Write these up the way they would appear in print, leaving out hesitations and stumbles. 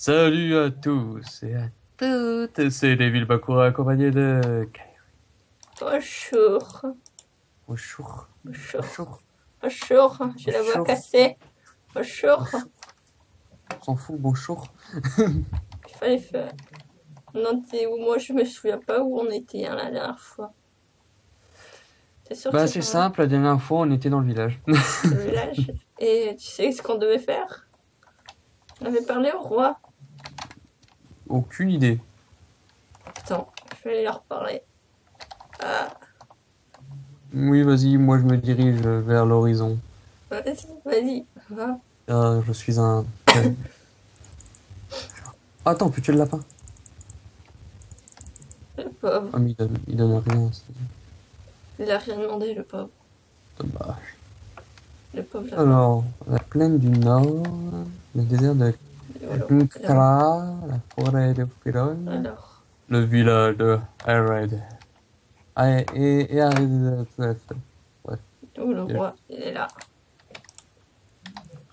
Salut à tous et à toutes, c'est Devil Bakura accompagné de Kairi. Bonjour. Bonjour. Bonjour. Bonjour. Bonjour. J'ai la voix Bonjour. cassée. Bonjour. Bonjour. On s'en fout, bonjour. Il fallait faire. On était où? Moi, je me souviens pas où on était hein, la dernière fois. T'es sûr que Bah c'est c'est par là, simple, la dernière fois on était dans le village. le village? Et tu sais ce qu'on devait faire? On avait parlé au roi. Aucune idée. Attends, je vais leur parler. Ah, Oui, vas-y, moi je me dirige vers l'horizon. vas-y, va. Je suis un... Attends, peux-tu le lapin? Le pauvre. Ah mais il donne rien, c'est Il a rien demandé, le pauvre. dommage. Le pauvre lapin. Alors, la plaine du Nord, le désert de Alors, Nkra, la forêt de Firon, alors. le village de Ared. Ah, bref. Où le roi? Il est là.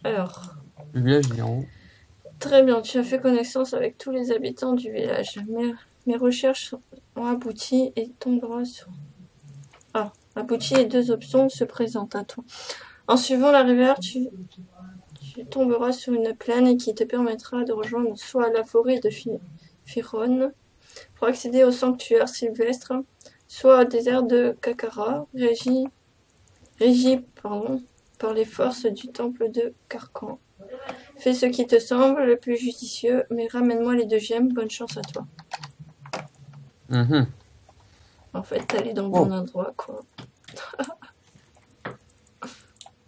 Alors. Le village il est en haut. Très bien, tu as fait connaissance avec tous les habitants du village. Mes recherches ont abouti et tomberas sur... Ah, abouti et deux options se présentent à toi. En suivant la rivière, tu tomberas sur une plaine qui te permettra de rejoindre soit la forêt de Firon pour accéder au sanctuaire sylvestre, soit au désert de Kakara, régi par les forces du temple de Carcan. Fais ce qui te semble le plus judicieux, mais ramène-moi les deux gemmes, bonne chance à toi. Mhm. En fait, t'allais dans le Oh, bon endroit, quoi.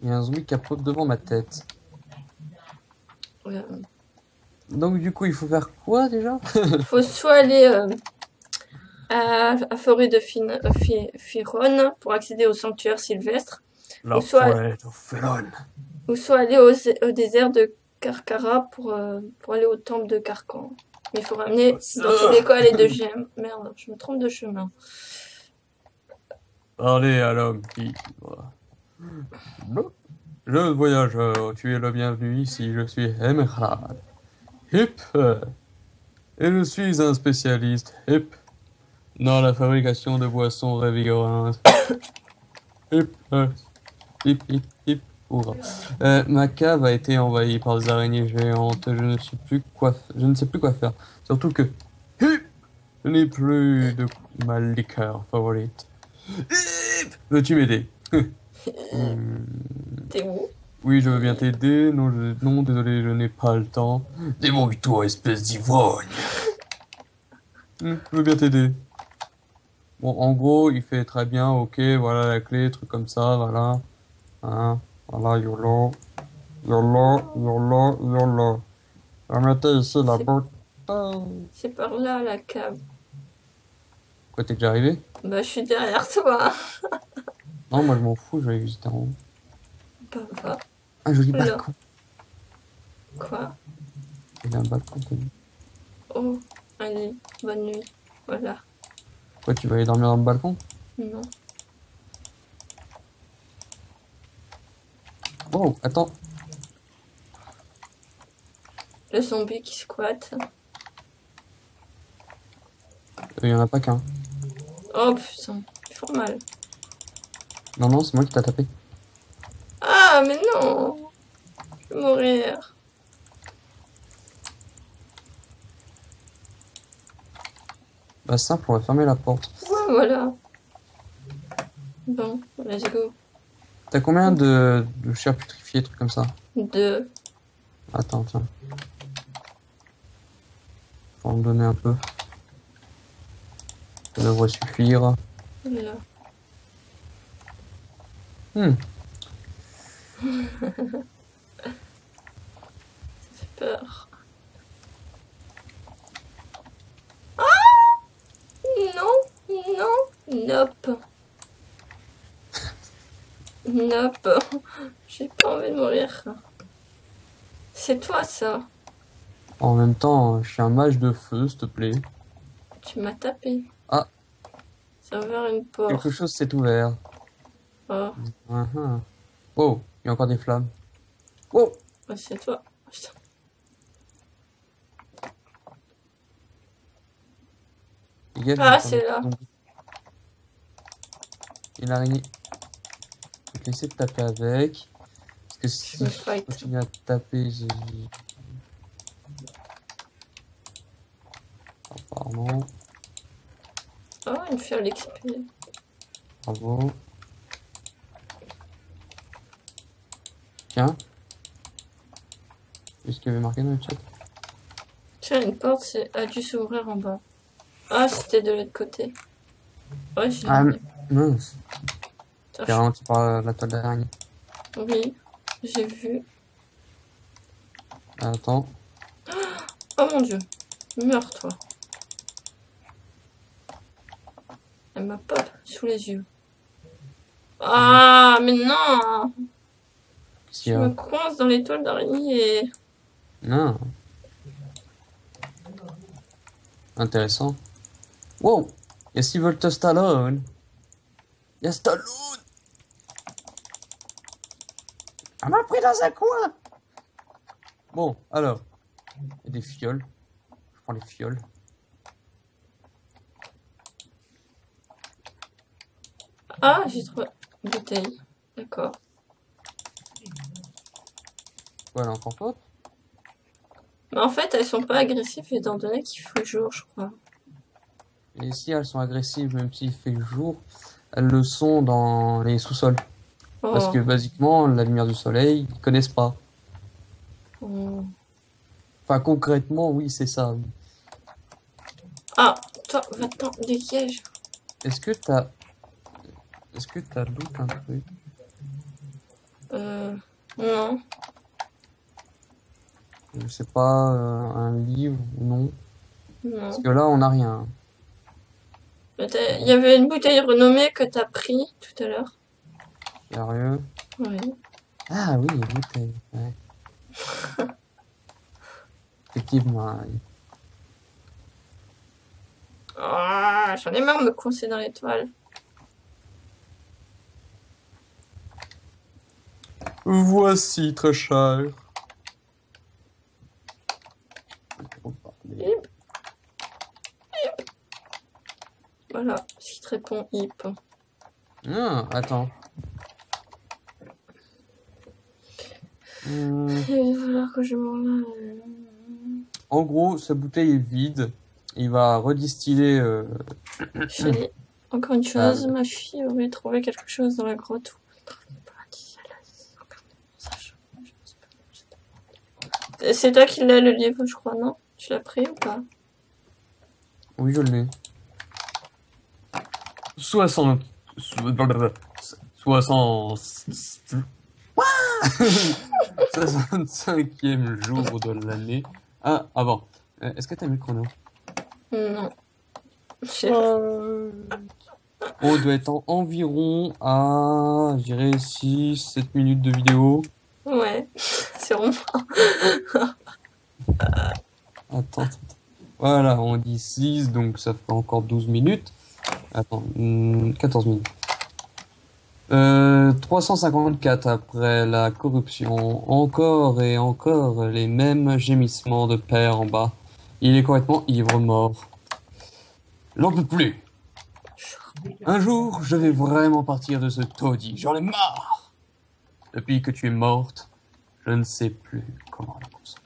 il y a un zombie qui pop devant ma tête. Ouais. Donc du coup, il faut faire quoi déjà? Faut soit aller à la forêt de Firon pour accéder au sanctuaire sylvestre, La forêt de Felon. ou soit aller au désert de Karkara pour aller au temple de Carcan. Mais il faut ramener dans tous les cas les deux gemmes. Merde, je me trompe de chemin. Parlez à l'homme qui... Jeune voyageur, tu es le bienvenu ici, je suis Emerald. Hip, et je suis un spécialiste hip dans la fabrication de boissons revigorantes. Hip, hip, hip, hip. Hurrah. Ma cave a été envahie par des araignées géantes. Je ne sais plus quoi faire. Surtout que hip, je n'ai plus de ma liqueur favorite. Hip, veux-tu m'aider? T'es où? Oui, je veux bien t'aider. Non, non, désolé, je n'ai pas le temps. Débrouille-toi, espèce d'ivrogne. Je veux bien t'aider. Bon, en gros, il fait très bien. Ok, voilà la clé, truc comme ça, voilà. Hein, voilà, YOLO. YOLO, YOLO, YOLO. Remettez ici la bouteille. C'est par là, la cave. Quoi, t'es déjà arrivé? Bah, je suis derrière toi. Non, moi je m'en fous, je vais visiter en haut. Bah, va. Un joli Là. balcon. Quoi? Il y a un balcon, t'as vu? Oh, allez, bonne nuit. Voilà. Quoi, tu vas aller dormir dans le balcon? Non. Oh, attends. Le zombie qui squatte. Il y en a pas qu'un. Oh putain, ils font mal. Non, non, c'est moi qui t'a tapé. Ah, mais non! Je vais mourir. Bah simple, on va fermer la porte. Ouais, voilà. Bon, let's go. T'as combien de chair putrifiée, trucs comme ça? 2. Attends, tiens. Faut en me donner un peu. Ça devrait suffire. Là. Hmm. Ça fait peur. Non, non, nope. Nope. J'ai pas envie de mourir. C'est toi, ça. En même temps, je suis un mage de feu, s'il te plaît. Tu m'as tapé. Ah. Ça a ouvert une porte. Quelque chose s'est ouvert. Oh, Oh, il y a encore des flammes. Oh, c'est toi. Putain. Miguel, je vais Ah, pas c'est mettre là. ton- Et l'araignée, je vais te laisser te taper avec. Parce que si Je me je fight. continue à te taper, Pardon, Ah, une fiole XP. bravo. Tiens. Est-ce qu'il y avait marqué dans le chat? Tiens, une porte a dû s'ouvrir en bas. Ah, c'était de l'autre côté. Ouais, j'ai Ah, envie. mince. Attends, T'es ralenti par la toile d'araignée. Oui, j'ai vu. Attends. Oh mon dieu. Meurs, toi. Elle m'a pop sous les yeux. Ah, mais non! Qu'est-ce qu'il y Je a? me coince dans les toiles d'araignée. Non. Intéressant. Wow! Il y a Sylvester Stallone. Il y a Stallone! Elle m'a pris dans un coin! Bon, alors. Il y a des fioles. Je prends les fioles. Ah, j'ai trouvé une bouteille. D'accord. Ouais, elle est encore pas. Mais en fait, elles sont pas agressives étant donné qu'il fait jour, je crois. Et si elles sont agressives, même s'il fait jour, elles le sont dans les sous-sols. Parce Oh. que, basiquement, la lumière du soleil, ils connaissent pas. Oh. Enfin, concrètement, oui, c'est ça. Oui. Ah, toi, va-t'en, dégage. Est-ce que t'as... Est-ce que t'as loot un truc? Non. Je sais pas, un livre ou non? Non. Parce que là, on n'a rien. Il y avait une bouteille renommée que t'as pris tout à l'heure. Sérieux? Oui. Ah oui, une bouteille. Ouais. Effectivement. Oui. Ah, j'en ai marre de me coincer dans les toiles. Voici, très cher. Hip. Hip. Voilà, ce qui te répond hip. Ah, attends. Il va falloir que je m'en... En gros, sa bouteille est vide. Il va redistiller. Chérie, encore une chose, ma fille aurait trouvé quelque chose dans la grotte. C'est toi qui l'as le livre, je crois, non? Tu l'as pris ou pas? Oui, je l'ai. 60. 65e jour de l'année. Ah, avant. Est-ce que t'as mis le chrono? Non. On doit être environ à, je dirais, 6-7 minutes de vidéo. Ouais, c'est rond. Attends. Voilà, on dit 6, donc ça fait encore 12 minutes. Attends, 14 minutes. 354 après la corruption. Encore et encore les mêmes gémissements de père en bas. Il est complètement ivre mort. J'en peux plus. Un jour, je vais vraiment partir de ce taudis. J'en ai marre. Depuis que tu es morte, je ne sais plus comment la consommer.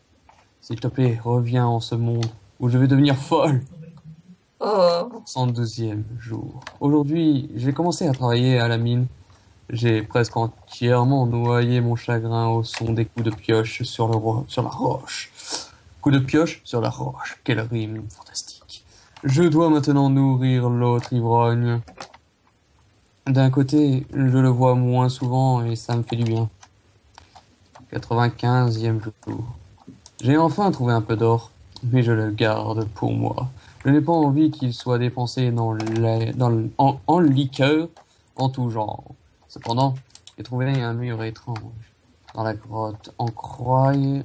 S'il te plaît, reviens en ce monde où je vais devenir folle. Oh. 102e jour. Aujourd'hui, j'ai commencé à travailler à la mine. J'ai presque entièrement noyé mon chagrin au son des coups de pioche sur la roche. Coups de pioche sur la roche. Quelle rime fantastique. Je dois maintenant nourrir l'autre ivrogne. D'un côté, je le vois moins souvent et ça me fait du bien. 95e jour. J'ai enfin trouvé un peu d'or, mais je le garde pour moi. Je n'ai pas envie qu'il soit dépensé en liqueur en tout genre. Cependant, j'ai trouvé un mur étrange. Dans la grotte, on croirait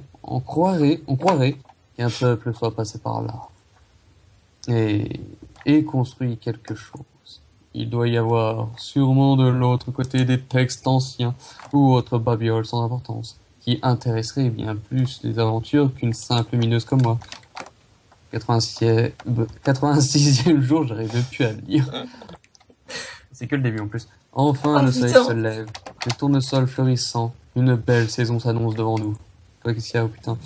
qu'un peuple soit passé par là. Et construit quelque chose. Il doit y avoir sûrement de l'autre côté des textes anciens ou autres babioles sans importance, qui intéresseraient bien plus les aventures qu'une simple mineuse comme moi. 86e jour, j'arrivais plus à le lire. C'est que le début en plus. Enfin, Oh, le soleil putain. se lève. Les tournesols fleurissant. Une belle saison s'annonce devant nous. Quoi qu'est-ce qu'il y a, oh putain.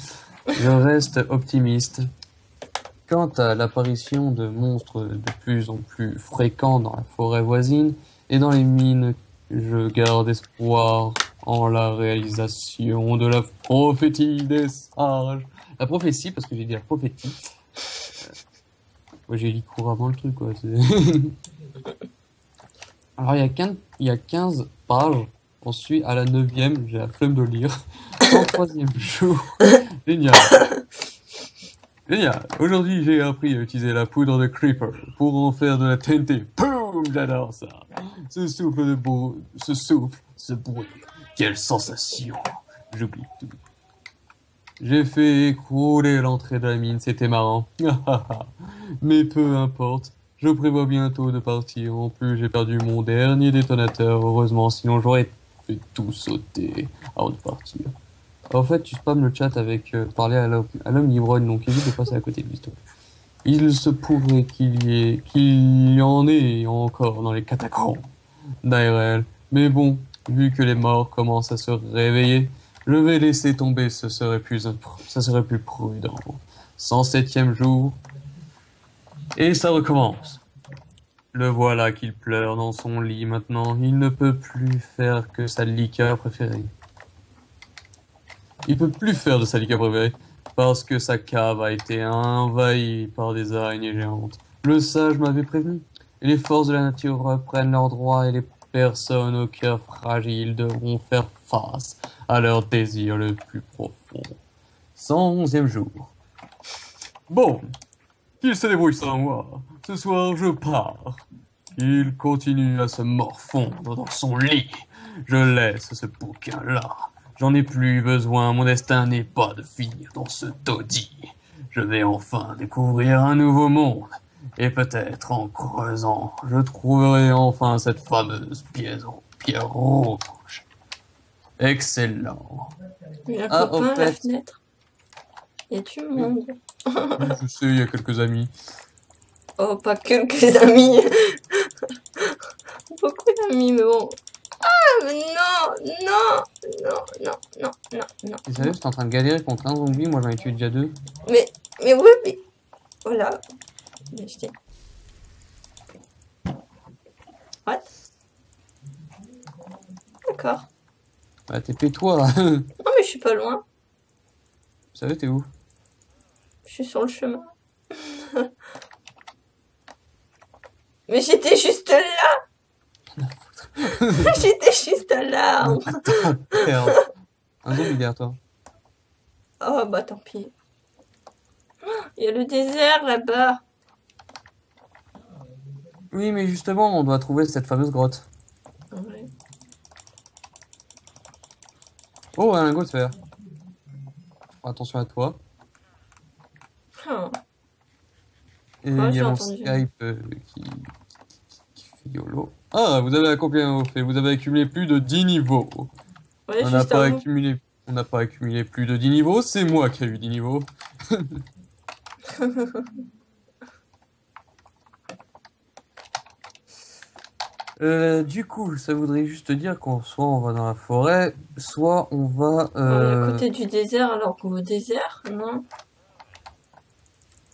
Je reste optimiste. Quant à l'apparition de monstres de plus en plus fréquents dans la forêt voisine et dans les mines, je garde espoir en la réalisation de la prophétie des sages. La prophétie, parce que j'ai dit la prophétie. Ouais, j'ai lu couramment le truc, quoi. Alors, il y a 15 pages. Ensuite, à la 9e, j'ai la flemme de lire. 103e jour. Génial. Génial. Aujourd'hui, j'ai appris à utiliser la poudre de Creeper pour en faire de la TNT. Boum! J'adore ça. Ce souffle, ce bruit. Quelle sensation. J'oublie tout. J'ai fait écrouler l'entrée de la mine, c'était marrant. Mais peu importe. Je prévois bientôt de partir. En plus, j'ai perdu mon dernier détonateur, heureusement, sinon j'aurais fait tout sauter avant de partir. En fait, tu spammes le chat avec parler à l'homme ivrogne, donc évite de passer à côté de lui, s'il te plaît. Il se pourrait qu'il y en ait encore dans les catacombes d'ARL. Mais bon, vu que les morts commencent à se réveiller, je vais laisser tomber, ça serait plus prudent. 107e jour, et ça recommence. Le voilà qu'il pleure dans son lit maintenant. Il ne peut plus faire que sa liqueur préférée. Il peut plus faire de sa liqueur préférée parce que sa cave a été envahie par des araignées géantes. Le sage m'avait prévenu. Et les forces de la nature reprennent leurs droits et les personnes au cœur fragile devront faire face à leur désir le plus profond. 111e jour. Bon, qu'il se débrouille sans moi. Ce soir, je pars. Il continue à se morfondre dans son lit. Je laisse ce bouquin-là. J'en ai plus besoin, mon destin n'est pas de finir dans ce taudis. Je vais enfin découvrir un nouveau monde. Et peut-être en creusant, je trouverai enfin cette fameuse pierre rouge. Excellent. Il y a un Ah, copain au à la fait. fenêtre. Il y a du monde. Je sais, il y a quelques amis. Oh, pas quelques amis. Beaucoup d'amis, mais bon. Ah, mais non. T'es sérieux, t'es en train de galérer contre un zombie, moi j'en ai tué déjà 2. Mais oui, mais. Voilà. Mais je dis. What? D'accord. Bah tais-toi. Non, mais je suis pas loin. Sérieux, t'es où? Je suis sur le chemin. Mais j'étais juste là. J'étais juste là. Merde. Un zombie derrière toi. Oh, bah tant pis. Il y a le désert là-bas. Oui, mais justement, on doit trouver cette fameuse grotte. Ouais. Oh, un lingot de fer. Attention à toi. Ah. Et Ouais, il y j'ai a mon entendu. Skype qui fait YOLO. Ah, vous avez accompli un haut fait. Vous avez accumulé plus de 10 niveaux. Ouais, On n'a juste pas avant. accumulé... On n'a pas accumulé plus de 10 niveaux, c'est moi qui ai eu 10 niveaux. Du coup, ça voudrait juste dire qu'on soit on va dans la forêt, soit on va... On est à côté du désert alors qu'on va au désert, non?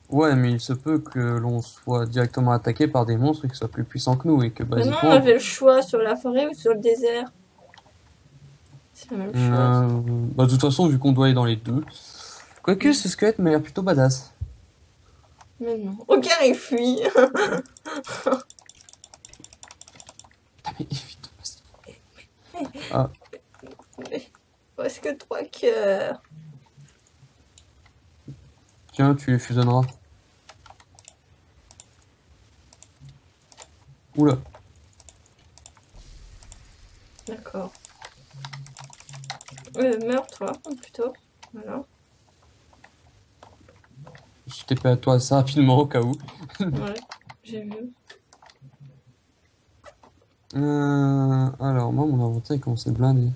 Ouais, mais il se peut que l'on soit directement attaqué par des monstres qui soient plus puissants que nous et que Mais non, on basiquement... avait le choix sur la forêt ou sur le désert. C'est la même chose. Bah, de toute façon, vu qu'on doit aller dans les deux... Quoique, ce squelette m'a l'air plutôt badass. Mais non. Regarde, il fuit. Ah, mais évite. Ah, Presque 3 cœurs. tiens, tu les fusionneras. Oula. D'accord. Meurs toi, plutôt. Voilà. Je t'ai fait à toi assez rapidement au cas où. Ouais, j'ai vu. Alors, moi, mon inventaire il commence à être blindé.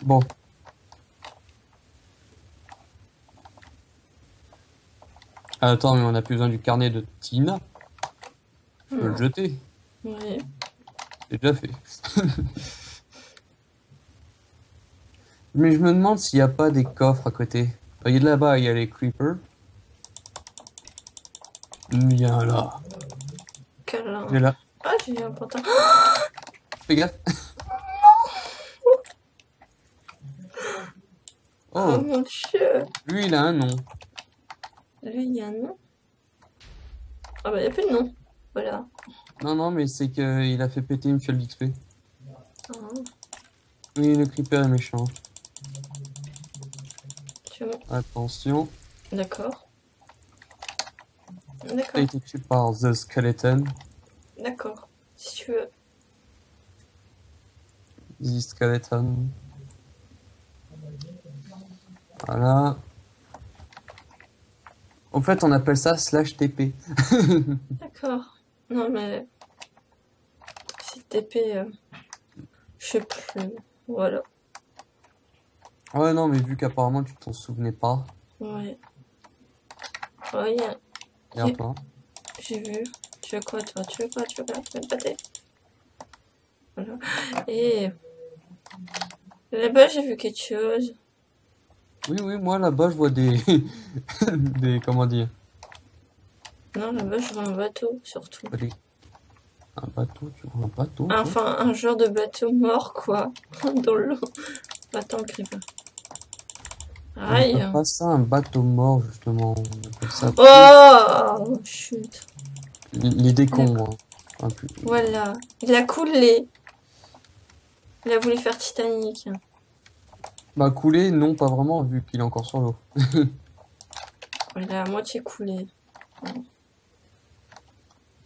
Bon, Ah, attends, mais on a plus besoin du carnet de Tina. Je peux Non. le jeter. Oui. C'est déjà fait. Mais je me demande s'il n'y a pas des coffres à côté. Regarde là-bas, il y a les creepers. Viens là. Câlin. Il est là. Ah, j'ai eu un pantin. Fais gaffe. Oh Oh, mon dieu. lui, il a un nom. Lui, il y a un nom. Ah bah, il n'y a plus de nom. Voilà. Non, non, mais c'est qu'il a fait péter une fiole d'XP. Ah, Oui, le creeper est méchant. tu vois. Attention. D'accord. T'as D'accord. été tué par The Skeleton. D'accord. Si tu veux. The Skeleton. Voilà. En fait, on appelle ça /TP. D'accord. Non, mais. Si TP. Je sais plus. Voilà. Ouais, non, mais vu qu'apparemment tu t'en souvenais pas. Ouais. Oh, il y a. Regarde toi. J'ai vu. Tu veux quoi, toi? Tu veux quoi? Tu veux quoi? Tu veux me pâter? Voilà. Et. Là-bas, j'ai vu quelque chose. Oui, oui, moi là-bas je vois des. des. Comment dire? Non, là-bas, je vois un bateau, surtout. Des- Un bateau, tu vois un bateau? Toi Enfin, un genre de bateau mort, quoi. Dans l'eau. Attends, le creeper. On Aïe. appelle pas ça un bateau mort, justement. On appelle ça. Oh, chut. L'idée con, hein. Enfin, plus- Voilà. Il a coulé. Il a voulu faire Titanic. Bah, couler, non, pas vraiment, vu qu'il est encore sur l'eau. Il a à moitié coulé.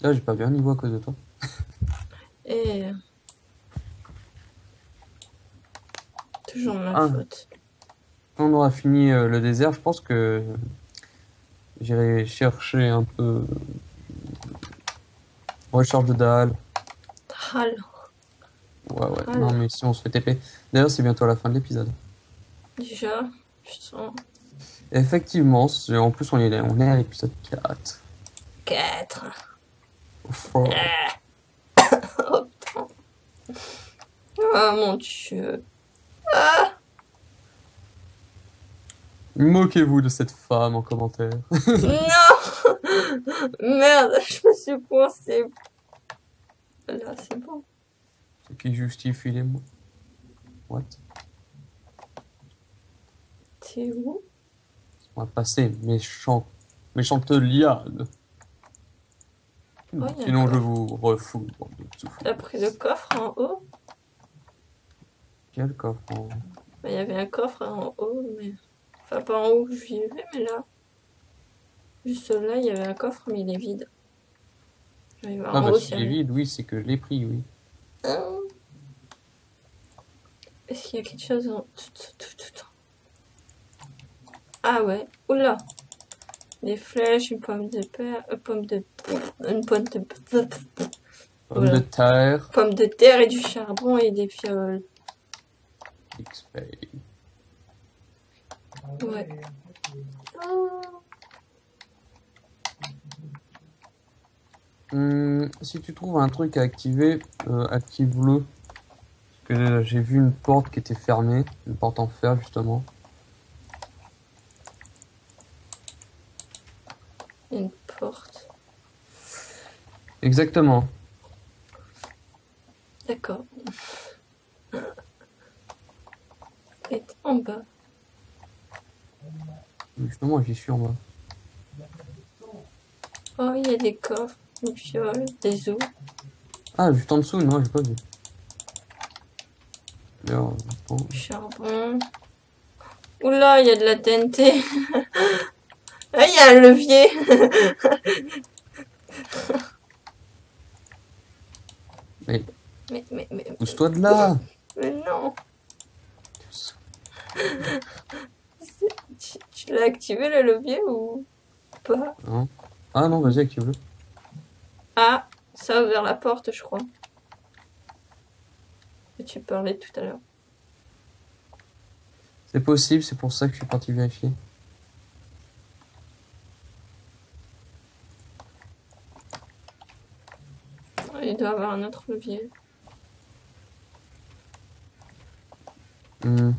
Là, j'ai pas bien niveau à cause de toi. Et. Toujours ma Ah. faute. Quand on aura fini le désert, je pense que j'irai chercher un peu. Recharge de dalle. Alors, Ouais, ouais. Ah Non, là. mais si on se fait TP. D'ailleurs, c'est bientôt la fin de l'épisode. déjà. Putain. Effectivement, en plus, on est à l'épisode 4. 4. Fort. Oh putain. Oh mon dieu. Moquez-vous de cette femme en commentaire. Non. Merde, je me suis coincée. Là, c'est bon. Ce qui justifie les mots. What? T'es où? On va passer méchante liane. Oh, y a un Sinon, je coffre. vous refous. Bande de souffles. T'as pris le coffre en haut? Quel coffre Bah, il y avait un coffre en haut, mais. Enfin, pas en haut où j'y ai vu, mais là. Juste là, il y avait un coffre, mais il est vide. Je vais voir Ah, en bah, haut s'il s'il y est a rien. vide, oui, c'est que je l'ai pris, oui. Hein. Est-ce qu'il y a quelque chose en. Ah ouais. Oula. Des flèches, une pomme de terre. Une pomme de. Pomme Voilà. de terre. Pomme de terre et du charbon et des fioles. XP. Ouais. Si tu trouves un truc à activer, active-le. Parce que j'ai vu une porte qui était fermée. Une porte en fer, justement. Une porte. Exactement. D'accord. Et en bas. Justement, j'y suis en bas. Oh, il y a des coffres, une fiole, des os. Ah, juste en dessous, non, j'ai pas vu. Alors, attends. Du charbon. Oula, il y a de la TNT. Ah, il y a un levier. Mais Mais pousse-toi de là. non. Tu l'as activé le levier ou pas? Hein Ah non, vas-y, active-le. Ah, ça a ouvert la porte, je crois. Que tu parlais tout à l'heure. C'est possible, c'est pour ça que je suis parti vérifier. doit avoir un autre levier. Il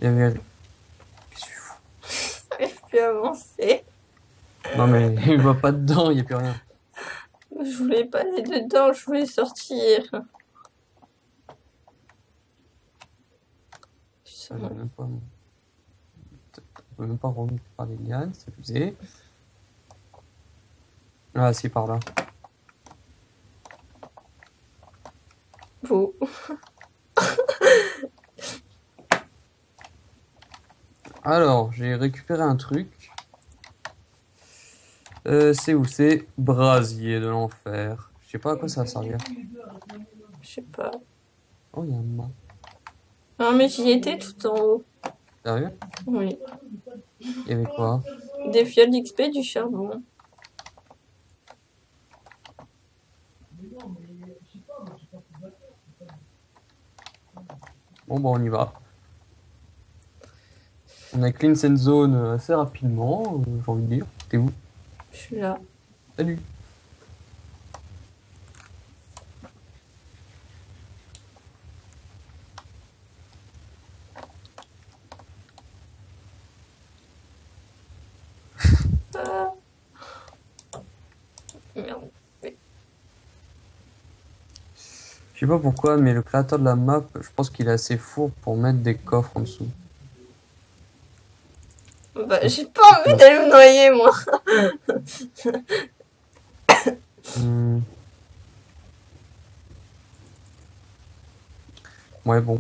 y avait... Qu'est-ce que tu fous? J'arrive plus à avancer. Non mais il va pas dedans, il n'y a plus rien. Je voulais pas aller dedans, je voulais sortir. Ça, on peut même pas remonter par les lianes, c'est abusé. Ah si, par là. Vous. Alors, j'ai récupéré un truc. C'est où? C'est brasier de l'enfer. Je sais pas à quoi ça va servir. Je sais pas. Oh, il y a un mât. Non, mais j'y étais tout en haut. Sérieux? Oui. Il y avait quoi? Des fioles d'XP, du charbon. Bon, bah on y va. On a clean cette zone assez rapidement, j'ai envie de dire. T'es où? Je suis là. Salut. Ah. Merde. Je sais pas pourquoi, mais le créateur de la map, je pense qu'il est assez fourbe pour mettre des coffres en dessous. Bah, j'ai pas envie d'aller me noyer, moi. Ouais, bon.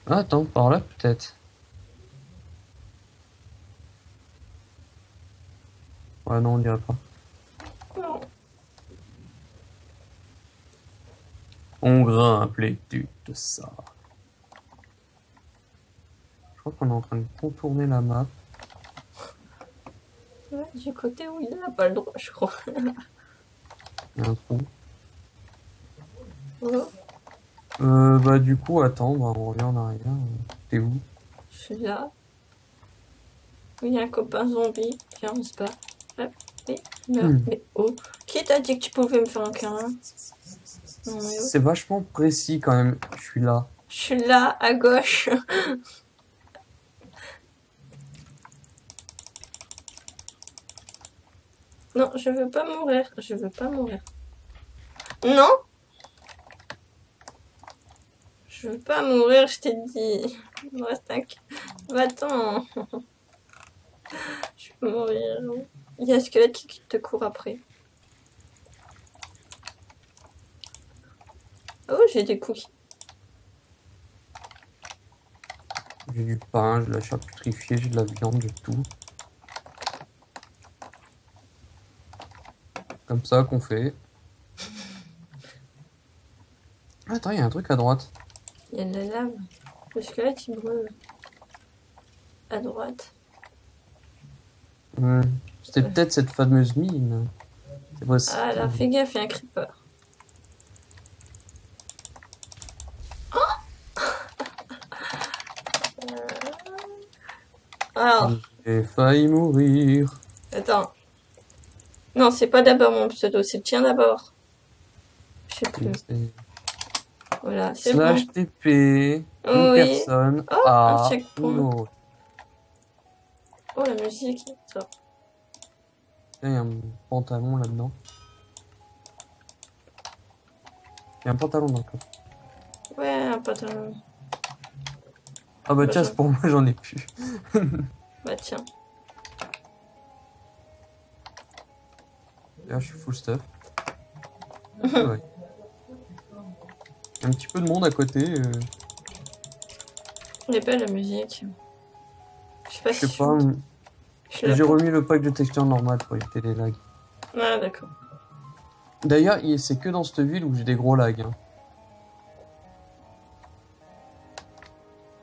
Ah, attends, par là peut-être. Ouais, non, on dirait pas. Non. On grimpe l'étude de ça. Je crois qu'on est en train de contourner la map. Ouais, du côté où il n'a pas le droit, je crois. Il y a un trou. Oh, Bah du coup, attends, bah, on revient en arrière. T'es où? je suis là. Il y a un copain zombie. Viens, on se bat. Hop, et meurs. Mais oh, qui t'a dit que tu pouvais me faire un câlin? Non, mais oh. C'est vachement précis quand même. Je suis là. Je suis là, à gauche. Non, je veux pas mourir. Je veux pas mourir. Non! Je veux pas mourir, je t'ai dit. Il me reste un... Va-t'en. Je peux mourir. Il y a un squelette qui te court après. Oh, j'ai des cookies. J'ai du pain, j'ai de la charcuterie, j'ai de la viande, j'ai tout. Comme ça qu'on fait. Attends, il y a un truc à droite. Il y a de la lave. Le squelette, il brûle. À droite. C'était peut-être cette fameuse mine. C'est possible. Ah là, fais gaffe, il y a un creeper. Alors, J'ai failli mourir. attends. Non, c'est pas d'abord mon pseudo, c'est le tien d'abord. Je sais plus. Voilà, c'est bon. Slash TP, une Oui. personne Oh, à un checkpoint. une autre. Oh, la musique. Ça. Il y a un pantalon là-dedans. Il y a un pantalon dans le coffre. Ouais, un pantalon. Ah bah tiens, c'est pour moi, j'en ai plus. Bah tiens. Là, je suis full stuff. Ouais. Un petit peu de monde à côté. Elle est belle la musique. Je sais pas Je si sais pas. J'ai remis le pack de texture normal pour éviter les lags. Ah d'accord. D'ailleurs, c'est que dans cette ville où j'ai des gros lags. Hein.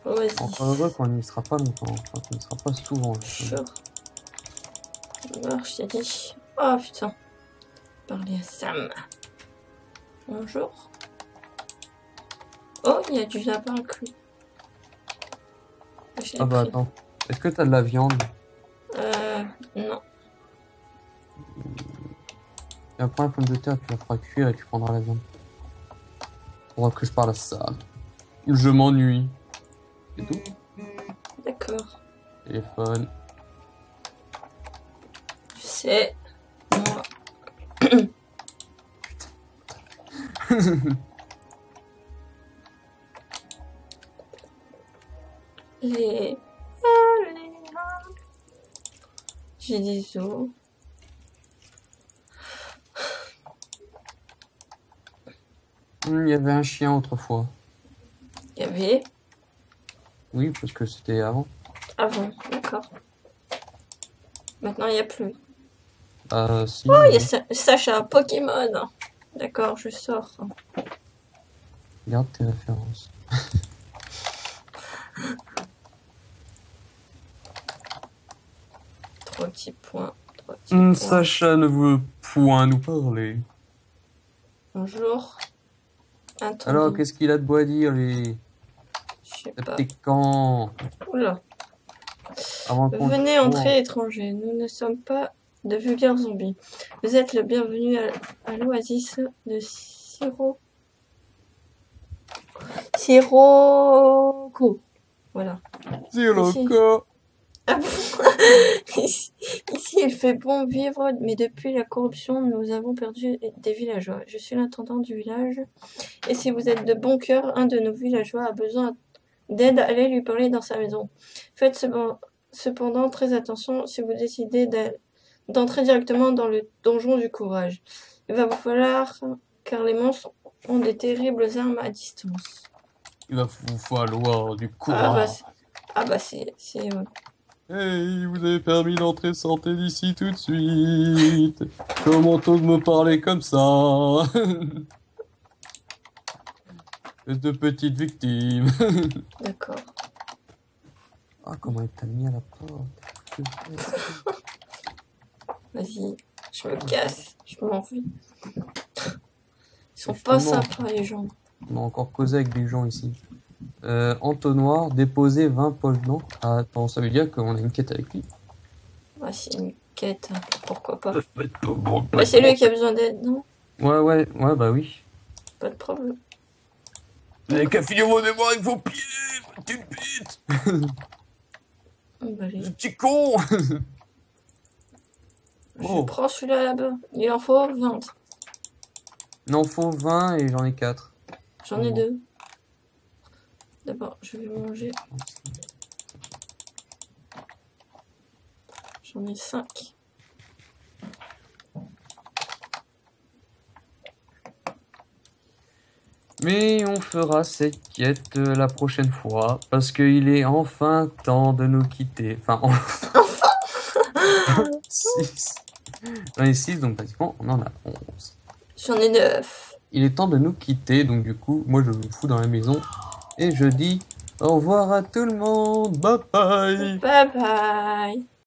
Oh, vas-y. Encore heureux qu'on n'y sera pas longtemps. Enfin, qu'on n'y sera pas souvent. Sure. Alors, je t'ai dit. Oh putain. Parler à Sam. Bonjour. Oh, il y a du lapin cru. Ah bah attends. Est-ce que t'as de la viande? Non. Tu vas prendre la pomme de terre, tu la feras cuire et tu prendras la viande. On voit que je parle à ça. Je m'ennuie. C'est tout. D'accord. Téléphone. Tu sais, moi. Les... J'ai des os. Il y avait un chien autrefois. Il y avait Oui, parce que c'était avant. avant, d'accord. Maintenant, il n'y a plus. Si. Oh, il y oui. a Sacha, Pokémon. D'accord, je sors. Regarde tes références. Trois petits points. Trois petits points. Sacha ne veut point nous parler. Bonjour. Attendez. Alors, qu'est-ce qu'il a de beau à dire, lui? Je sais pas. T'es quand? Oula. Avant qu'on... Venez entrer, étranger. Nous ne sommes pas de vulgaires zombies. Vous êtes le bienvenu à l'oasis de Sirocco. Voilà. Sirocco. Ah bon. Ici, il fait bon vivre, mais depuis la corruption, nous avons perdu des villageois. Je suis l'intendant du village, et si vous êtes de bon cœur, un de nos villageois a besoin d'aide, allez lui parler dans sa maison. Faites cependant très attention si vous décidez d'entrer directement dans le donjon du courage. Il va vous falloir, car les monstres ont des terribles armes à distance. Il va vous falloir du courage. C'est Hey, vous avez permis l'entrée, sortez d'ici tout de suite. Comment t'oses me parler comme ça? Espèce de petite victime. D'accord. Ah, comment il t'a mis à la porte? Vas-y, je me casse, je m'en vais. Ils sont pas sympas, les gens. On a encore causé avec des gens ici. Entonnoir, déposer 20 poches d'encre. Ah, attends, ça veut dire qu'on a une quête avec lui. Ah, c'est une quête, hein. Pourquoi pas. Bah, c'est lui qui a besoin d'aide, non? Ouais, bah oui. Pas de problème. Vous n'avez qu'à finir vos devoirs avec vos pieds, petite bite. Bah, Ce petit con. Je prends celui-là là-bas. Il en faut 20. Il en faut 20 et j'en ai 4. J'en ai 2. D'abord, je vais manger. J'en ai 5. Mais on fera cette quête la prochaine fois, parce qu'il est enfin temps de nous quitter. Enfin, 6. J'en ai 6, donc pratiquement on en a 11. J'en ai 9. Il est temps de nous quitter, donc du coup, moi je me fous dans la maison. Et je dis au revoir à tout le monde. Bye bye. Bye bye.